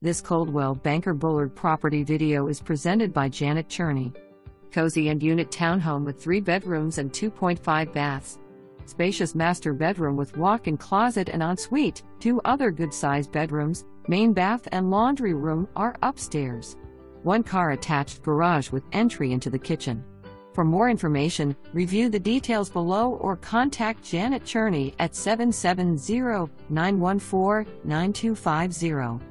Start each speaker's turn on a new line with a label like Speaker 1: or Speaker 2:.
Speaker 1: This Coldwell Banker Bullard property video is presented by j.cherney. Cozy and unit townhome with 3 bedrooms and 2.5 baths. Spacious master bedroom with walk-in closet and ensuite. 2 other good-sized bedrooms, main bath and laundry room are upstairs. 1 car attached garage with entry into the kitchen. For more information, review the details below or contact j.cherney at 770-914-9250.